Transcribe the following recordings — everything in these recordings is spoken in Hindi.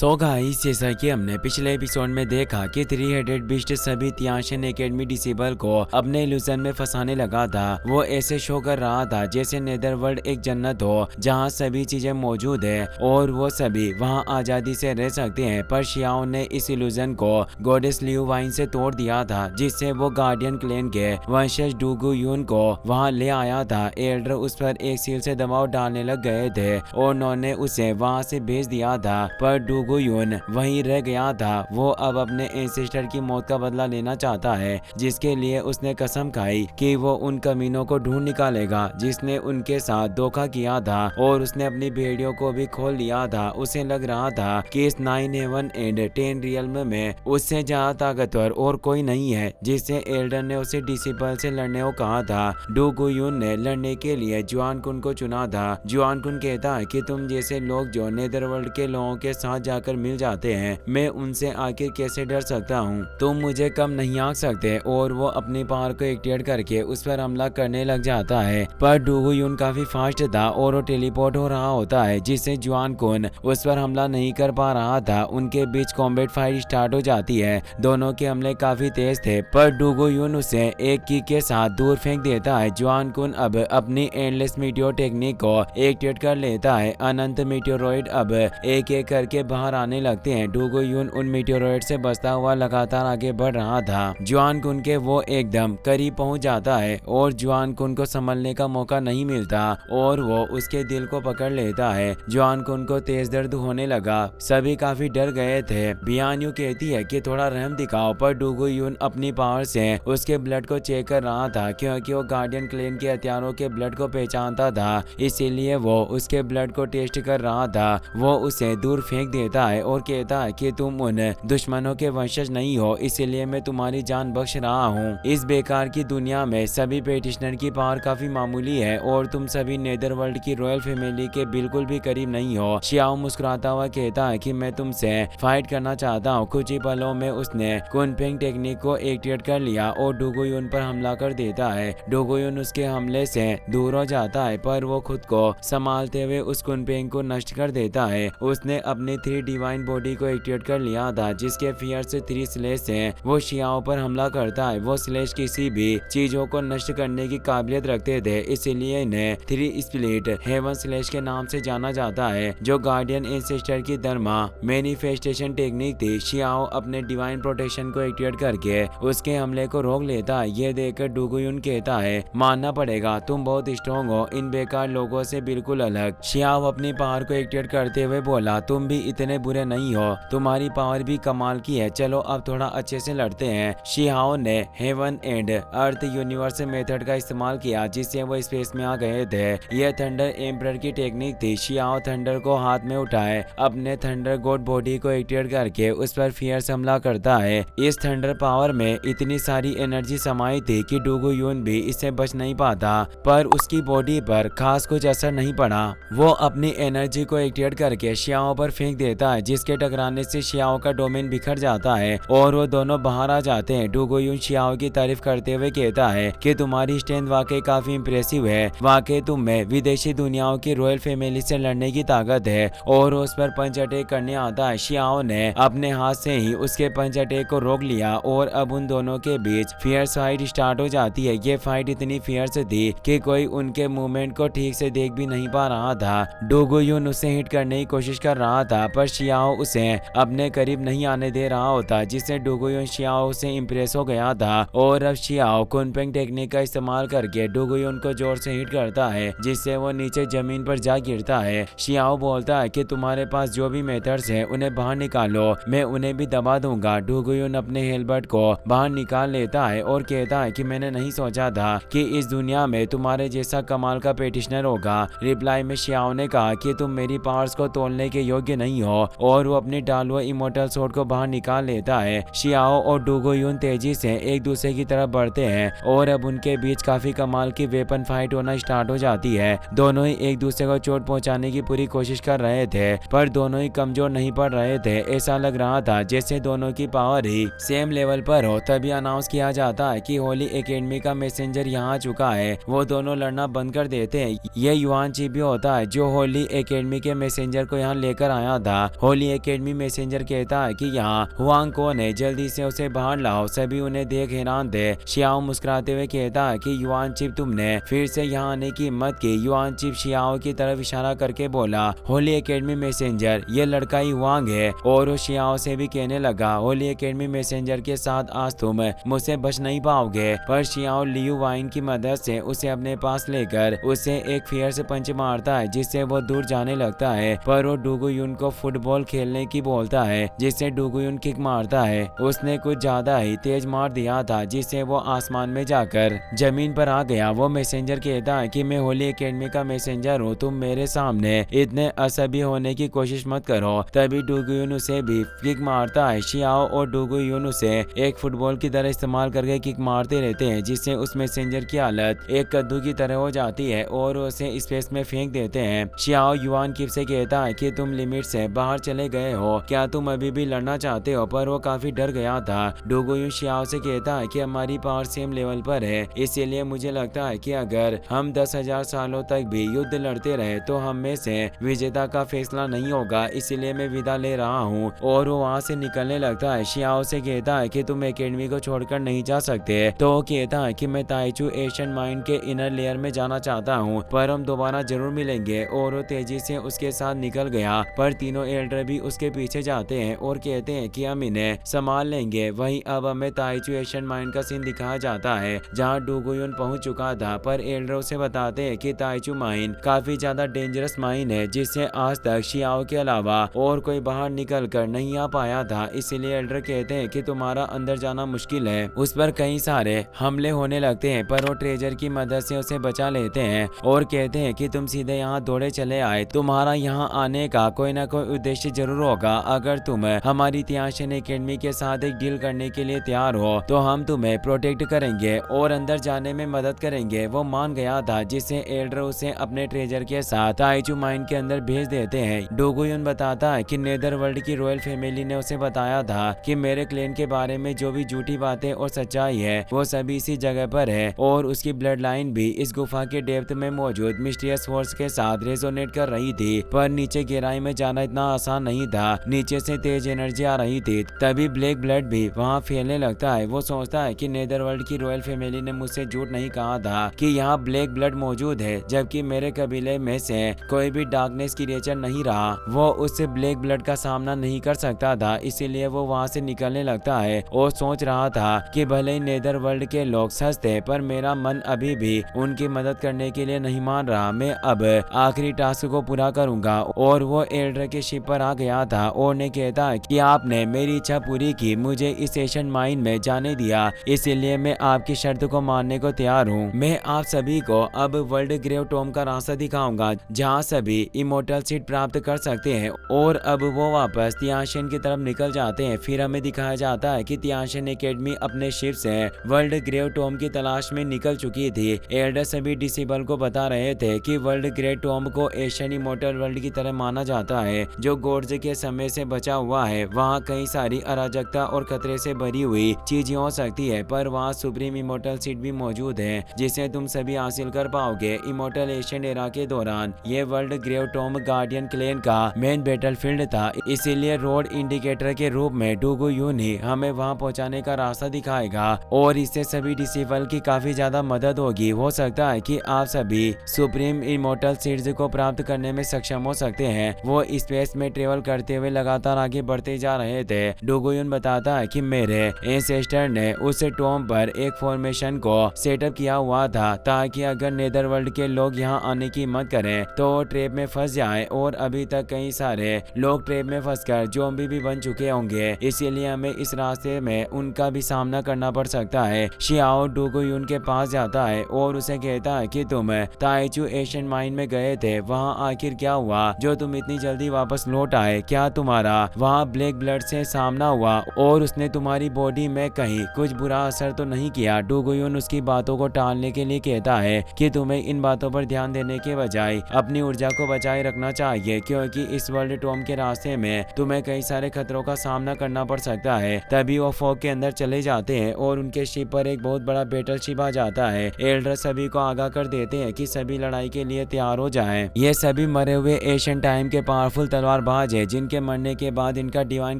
सो गाइस, जैसा कि हमने पिछले एपिसोड में देखा कि थ्री हेडेड बिस्ट सभी तियाशन एकेडमी डिसेबल को अपने इल्यूजन में फंसाने लगा था। वो ऐसे शो कर रहा था जैसे नेदरवर्ल्ड एक जन्नत हो जहां सभी चीजें मौजूद है और वो सभी वहां आजादी से रह सकते हैं। पर शियाओ ने इस इल्यूजन को गॉडेस लियू वाइन से तोड़ दिया था, जिससे वो गार्डियन क्लैन के वंशज डूगू यून को वहां ले आया था। एल्डर उस पर एक सील से दबाव डालने लग गए थे और उन्होंने उसे वहां से भेज दिया था, पर डूगू यून वहीं रह गया था। वो अब अपने एंसेस्टर की मौत का बदला लेना चाहता है, जिसके लिए उसने कसम खाई कि वो उन कमीनों को ढूंढ निकालेगा जिसने उनके साथ धोखा किया था, और उसने अपनी भेड़ियों को भी खोल लिया था। उसे लग रहा था कि इस 9 हेवन एंड 10 रियल्म में उससे ज्यादा ताकतवर और कोई नहीं है, जिससे एल्डर ने उसे डिसिपल से लड़ने को कहा था। डूगू यून ने लड़ने के लिए जुआन कुन को चुना था। जुआन कुन कहता है कि तुम जैसे लोग जो नेदरवर्ल्ड के लोगों के साथ जाकर मिल जाते हैं, मैं उनसे आखिर कैसे डर सकता हूँ। तुम मुझे कम नहीं आंक सकते। और वो अपनी पावर को एक्टिवेट करके उस पर हमला करने लग जाता है, पर डूगू यून काफी फास्ट था और वो टेलीपोर्ट हो रहा होता है, जिससे जुआन कुन उस पर हमला नहीं कर पा रहा था। उनके बीच कॉम्बैट फाइट स्टार्ट हो जाती है। दोनों के हमले काफी तेज थे, पर डूगू यून उसे एक किक के साथ दूर फेंक देता है। जुआन कुन अब अपनी एंडलेस मीटियोर टेक्निक को एक्टिवेट कर लेता है। अनंत मीटियोरॉइड अब एक एक करके बाहर आने लगते हैं। डूगू यून उन मीटियोरॉइड से बचता हुआ लगातार आगे बढ़ रहा था। जुआन कुन के वो एकदम करीब पहुंच जाता है और जुआन कुन को संभलने का मौका नहीं मिलता और वो उसके दिल को पकड़ लेता है। जुआन कुन को तेज दर्द होने लगा। सभी काफी डर गए थे। बियान यू कहती है कि थोड़ा रहम दिखाओ, पर डूगू यून अपनी पावर से उसके ब्लड को चेक कर रहा था, क्योंकि वो गार्डियन क्लेन के हथियारों के ब्लड को पहचानता था, इसीलिए वो उसके ब्लड को टेस्ट कर रहा था। वो उसे दूर फेंक देता है और कहता है कि तुम उन दुश्मनों के वंशज नहीं हो, इसीलिए मैं तुम्हारी जान बख्श रहा हूँ। इस बेकार की दुनिया में सभी पेटिशनर की पावर काफी मामूली है और तुम सभी नेदरवर्ल्ड की रॉयल फैमिली के बिल्कुल भी करीब नहीं हो। शियाओ मुस्कुराता हुआ कहता है कि मैं तुमसे फाइट करना चाहता हूँ। कुछ ही पलों में उसने कुनफेंग टेक्निक को एक्टिवेट कर लिया और डूगू यून पर हमला कर देता है। डूगू यून उसके हमले से दूर हो जाता है, पर वो खुद को संभालते हुए उस कुनफेंग को नष्ट कर देता है। उसने अपनी 3 डिवाइन बॉडी को एक्टिवेट कर लिया था, जिसके फियर से 3 स्लेश से वो शियाओ पर हमला करता है। वो स्लेश किसी भी चीजों को नष्ट करने की काबिलियत रखते थे, इसीलिए इन्हें 3 स्प्लिट हेवन स्लेश के नाम से जाना जाता है, जो गार्डियन एंसेस्टर की धर्मा मैनिफेस्टेशन टेक्निक थी। शियाओ अपने डिवाइन प्रोटेक्शन को एक्टिवेट करके उसके हमले को रोक लेता है। ये देखकर डूगू यून कहता है, मानना पड़ेगा तुम बहुत स्ट्रॉन्ग हो, इन बेकार लोगों से बिल्कुल अलग। शियाओ अपनी पावर को एक्टिवेट करते हुए बोला, तुम भी इतने बुरे नहीं हो, तुम्हारी पावर भी कमाल की है, चलो अब थोड़ा अच्छे से लड़ते हैं। शियाओ ने heaven and earth universe method का इस्तेमाल किया, जिससे वो स्पेस में आ गए थे। यह थंडर एम्परर की टेक्निक थी। शियाओ थंडर को हाथ में उठाए अपने थंडर गॉड बॉडी को एक्टिवेट करके उस पर फियर्स हमला करता है। इस थंडर पावर में इतनी सारी एनर्जी समाई थी कि डूगू यून भी इससे बच नहीं पाता, पर उसकी बॉडी पर खास कुछ असर नहीं पड़ा। वो अपनी एनर्जी को एक्टिवेट करके शियाओ पर फेंक देता है, जिसके टकराने से शियाओ का डोमेन बिखर जाता है और वो दोनों बाहर आ जाते हैं। डूगू यून शियाओ की तारीफ करते हुए कहता है कि तुम्हारी स्ट्रेंथ वाकई काफी इंप्रेसिव है, वाकई तुम में विदेशी दुनियाओं की रॉयल फैमिली से लड़ने की ताकत है। और उस पर पंच अटैक करने आता है। शियाओ ने अपने हाथ से ही उसके पंच अटैक को रोक लिया और अब उन दोनों के बीच फियर्स फाइट स्टार्ट हो जाती है। ये फाइट इतनी फियर्स थी कि कोई उनके मूवमेंट को ठीक से देख भी नहीं पा रहा था। डूगू यून उसे हिट करने की कोशिश कर रहा था, पर शियाओ उसे अपने करीब नहीं आने दे रहा होता, जिससे डूगू यून शियाओ से इंप्रेस हो गया था। और अब शियाओ कुनफेंग टेक्निक का इस्तेमाल करके डूगू यून को जोर से हिट करता है, जिससे वो नीचे जमीन पर जा गिरता है। शियाओ बोलता है कि तुम्हारे पास जो भी मेथड्स हैं उन्हें बाहर निकालो, मैं उन्हें भी दबा दूंगा। डूगू यून अपने हेलबर्ट को बाहर निकाल लेता है और कहता है कि मैंने नहीं सोचा था कि इस दुनिया में तुम्हारे जैसा कमाल का पेटिशनर होगा। रिप्लाई में शियाओ ने कहा कि तुम मेरी पावर्स को तोड़ने के योग्य नहीं हो, और वो अपनी डालुआ इमोर्टल स्वॉर्ड को बाहर निकाल लेता है। शियाओ और डूगू यून तेजी से एक दूसरे की तरफ बढ़ते हैं और अब उनके बीच काफी कमाल की वेपन फाइट होना स्टार्ट हो जाती है। दोनों ही एक दूसरे को चोट पहुंचाने की पूरी कोशिश कर रहे थे, पर दोनों ही कमजोर नहीं पड़ रहे थे। ऐसा लग रहा था जैसे दोनों की पावर ही सेम लेवल पर हो। तभी अनाउंस किया जाता है कि होली एकेडमी का मैसेंजर यहाँ आ चुका है। वो दोनों लड़ना बंद कर देते हैं। ये युआन ची भी होता है, जो होली एकेडमी के मैसेंजर को यहाँ लेकर आया था। होली एकेडमी मैसेंजर कहता है कि यहाँ हुआंग कौन है, जल्दी से उसे बाहर लाओ। सभी उन्हें देख हैरान थे। शियाओ मुस्कुराते हुए कहता है कि युआन चिप, तुमने फिर से यहाँ आने की हिम्मत की। युआन चिप शियाओ की तरफ इशारा करके बोला, होली एकेडमी मैसेंजर, ये लड़का ही हुआंग है। और वो शियाओ से भी कहने लगा, होली एकेडमी मैसेंजर के साथ आज तुम मुझसे बच नहीं पाओगे। पर शियाओ लियू वाइन की मदद से उसे अपने पास लेकर उसे एक फेयर से पंच मारता है, जिससे वो दूर जाने लगता है। पर वो डुगुयुन को फुटबॉल खेलने की बोलता है, जिससे डुगुयुन किक मारता है। उसने कुछ ज्यादा ही तेज मार दिया था, जिससे वो आसमान में जाकर जमीन पर आ गया। वो मैसेंजर कहता है कि मैं होली एकेडमी का मैसेंजर हूँ, तुम मेरे सामने इतने असभ्य होने की कोशिश मत करो। तभी डुगुयुन उसे भी किक मारता है। शियाओ और डुगुयुन उसे एक फुटबॉल की तरह इस्तेमाल करके किक मारते रहते हैं, जिससे उस मैसेंजर की हालत एक कद्दू की तरह हो जाती है और उसे स्पेस में फेंक देते हैं। शियाओ युआन किप से कहता है कि तुम लिमिट से बाहर चले गए हो, क्या तुम अभी भी लड़ना चाहते हो? पर वो काफी डर गया था। डुगुयुन शियाओ से कहता है कि हमारी पावर सेम लेवल पर है, इसीलिए मुझे लगता है कि अगर हम 10,000 सालों तक भी युद्ध लड़ते रहे तो हम में से विजेता का फैसला नहीं होगा, इसीलिए मैं विदा ले रहा हूँ। और वो वहाँ से निकलने लगता है। शियाओ से कहता है कि तुम एकेडमी को छोड़कर नहीं जा सकते। तो वो कहता है कि मैं ताइचू एशियन माइंड के इनर लेयर में जाना चाहता हूँ, पर हम दोबारा जरूर मिलेंगे। और वो तेजी से उसके साथ निकल गया, पर तीनों एल्डर भी उसके पीछे जाते हैं और कहते हैं कि हम इन्हें संभाल लेंगे। वहीं अब हमें ताइचू एशियन माइंड का सीन दिखाया जाता है, जहाँ डुगुयुन पहुंच चुका था। पर एल्डर उसे बताते हैं कि ताइचू माइन काफी ज्यादा डेंजरस माइन है, जिससे आज तक शियाओ के अलावा और कोई बाहर निकल कर नहीं आ पाया था। इसीलिए एल्डर कहते हैं कि तुम्हारा अंदर जाना मुश्किल है। उस पर कई सारे हमले होने लगते हैं, पर वो ट्रेजर की मदद से उसे बचा लेते हैं और कहते हैं कि तुम सीधे यहाँ दौड़े चले आए, तुम्हारा यहाँ आने का कोई ना कोई उद्देश्य जरूर होगा। अगर तुम हमारी तियाशिन एकेडमी के साथ एक डील करने के लिए तैयार हो तो हम तुम्हें प्रोटेक्ट करेंगे और अंदर जाने में मदद करेंगे। वो मान गया था, जिससे एल्डर उसे अपने ट्रेजर के साथ ताइचू माइन के अंदर भेज देते हैं। डुगुयुन बताता है कि नेदरवर्ल्ड की रॉयल फैमिली ने उसे बताया था कि मेरे क्लैन के बारे में जो भी झूठी बातें और सच्चाई है वो सभी इसी जगह पर है, और उसकी ब्लड लाइन भी इस गुफा के डेप्थ में मौजूद मिस्टीरियस फोर्स के साथ रेजोनेट कर रही थी। पर नीचे गहराई में जाना इतना आसान नहीं था, नीचे से तेज एनर्जी आ रही थी। तभी ब्लैक ब्लड भी वहाँ फैलने लगता है। वो सोचता है कि नेदरवर्ल्ड की रॉयल फैमिली ने मुझसे झूठ नहीं कहा था कि यहाँ ब्लैक ब्लड मौजूद है, जबकि मेरे कबीले में से कोई भी डार्कनेस क्रिएचर नहीं रहा। वो उससे ब्लैक ब्लड का सामना नहीं कर सकता था, इसीलिए वो वहाँ से निकलने लगता है और सोच रहा था कि भले ही नेदरवर्ल्ड के लोग सच थे, पर मेरा मन अभी भी उनकी मदद करने के लिए नहीं मान रहा। मैं अब आखिरी टास्क को पूरा करूंगा। और वो एल्डर के शिप पर आ गया था और ने कहता है कि आपने मेरी इच्छा पूरी की, मुझे इस एशियन माइन में जाने दिया, इसीलिए मैं आपकी शर्त को मानने को तैयार हूँ। मैं आप सभी को अब वर्ल्ड ग्रेव टॉम का रास्ता दिखाऊंगा, जहाँ सभी इमोर्टल सीट प्राप्त कर सकते हैं। और अब वो वापस तियाशिन की तरफ निकल जाते हैं। फिर हमें दिखाया जाता है कि तियाशिन एकेडमी अपने शिप से वर्ल्ड ग्रेव टॉम की तलाश में निकल चुकी थी। एल्डर सभी डिसेबल को बता रहे थे कि वर्ल्ड ग्रेव टॉम को एशियन इमोर्टल वर्ल्ड की तरह माना जाता है, जो गोड्स के समय से बचा हुआ है। वहाँ कई सारी अराजकता और खतरे से भरी हुई चीजें हो सकती है, पर वहाँ सुप्रीम इमोर्टल सीट भी मौजूद है, जिसे तुम सभी हासिल कर पाओगे। इमोर्टल एशियन एरा के दौरान ये world grave Tom guardian clan का मेन बैटलफील्ड था, इसीलिए रोड इंडिकेटर के रूप में डुगुयुन ही हमें वहां पहुंचाने का रास्ता दिखाएगा और इससे सभी डिसेबल की काफी ज्यादा मदद होगी। हो सकता है कि आप सभी सुप्रीम इमोर्टल सीड्स को प्राप्त करने में सक्षम हो सकते हैं। वो स्पेस में ट्रेवल करते हुए लगातार आगे बढ़ते जा रहे थे। डुगुयुन बताता है कि मेरे एंसेस्टर ने उस टॉम पर एक फॉर्मेशन को सेटअप किया हुआ था, ताकि अगर नेदरवर्ल्ड के लोग यहाँ आने की हिम्मत करें तो ट्रेप में फंस जाए। और अभी तक कई सारे लोग ट्रेप में फंसकर ज़ॉम्बी भी बन चुके होंगे, इसीलिए हमें इस रास्ते में उनका भी सामना करना पड़ सकता है। शियाओ डुगुयुन के पास जाता है और उसे कहता है कि तुम ताइचू एशियन माइन में गए थे, वहाँ आखिर क्या हुआ जो तुम इतनी जल्दी वापस लौट आए? क्या तुम्हारा वहाँ ब्लैक ब्लड से सामना हुआ और उसने तुम्हारी बॉडी में कहीं कुछ बुरा असर तो नहीं किया? डुगुयुन उसकी बातों को टालने के लिए कहता है कि तुम्हें इन बातों पर ध्यान देने के बजाय अपनी ऊर्जा को बचाए रखना चाहिए, क्योंकि इस वर्ल्ड टॉम के रास्ते में तुम्हें कई सारे खतरों का सामना करना पड़ सकता है। तभी वो फॉग के अंदर चले जाते हैं और उनके शिप पर एक बहुत बड़ा बैटल शिप आ जाता है। एल्डर सभी को आगाह कर देते हैं कि सभी लड़ाई के लिए तैयार हो जाएं। ये सभी मरे हुए एशियन टाइम के पावरफुल तलवार तलवारबाज है जिनके मरने के बाद इनका डिवाइन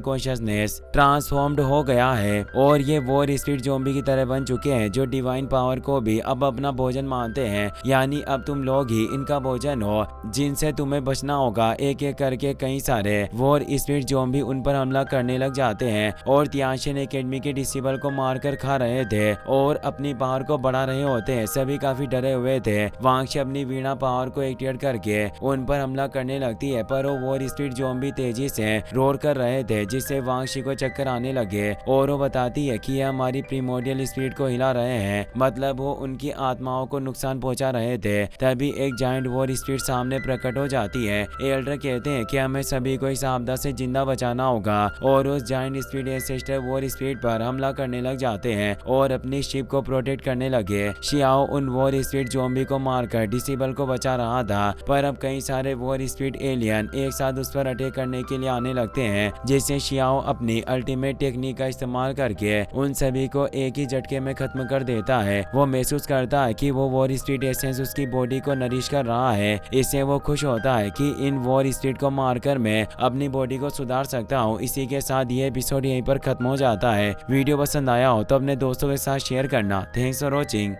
कॉन्शियसनेस ट्रांसफॉर्म्ड हो गया है और ये वॉर स्पिरिट ज़ॉम्बी की तरह बन चुके हैं जो डिवाइन पावर को भी अब अपना भोजन मानते हैं। यानी अब तुम लोग ही इनका भोजन हो जिनसे तुम्हें बचना होगा। एक एक करके कई सारे वॉर स्पिरिट ज़ॉम्बी उन पर हमला करने लग जाते हैं और तियाशिन एकेडमी के डिसेबल को मारकर खा रहे थे और अपनी पावर को बढ़ा रहे होते हैं। सभी काफी डरे हुए थे। वांगशी अपनी वीणा पावर को एक्टिवेट करके उन पर हमला करने लगती है पर वो वॉर स्पिरिट ज़ॉम्बी तेजी से रोर कर रहे थे जिससे वांगशी को चक्कर आने लगे और वो बताती है कि ये हमारी प्रीमोडियल स्पिरिट को हिला रहे हैं, मतलब वो उनकी आत्माओं को नुकसान पहुंचा रहे थे। तभी एक जायंट वॉर स्पिरिट सामने प्रकट हो जाती है। एल्डर कहते हैं कि हमें सभी को इस आपदा से जिंदा बचाना होगा और उस giant spirit ancestor war spirit पर हमला करने लग जाते हैं और अपनी शिप को प्रोटेक्ट करने लगे। शियाओ उन वॉर स्पिरिट ज़ॉम्बी को मारकर डिसेबल को बचा रहा था पर अब कई सारे वॉर स्पिरिट एलियन एक साथ उस पर अटैक करने के लिए आने लगते हैं जिससे शियाओ अपनी अल्टीमेट टेक्निक का इस्तेमाल करके उन सभी को एक ही झटके में खत्म कर देता है। वो महसूस करता है कि वो वॉर स्पिरिट एसेंस उसकी बॉडी को नरिश कर रहा है। इससे वो खुश होता है कि इन वॉर स्पिरिट को मारकर मैं अपनी बॉडी को सुधार सकता हूँ। इसी के साथ ये एपिसोड यहीं पर खत्म हो जाता है। वीडियो पसंद आया हो तो अपने दोस्तों के साथ शेयर करना। Thanks for watching.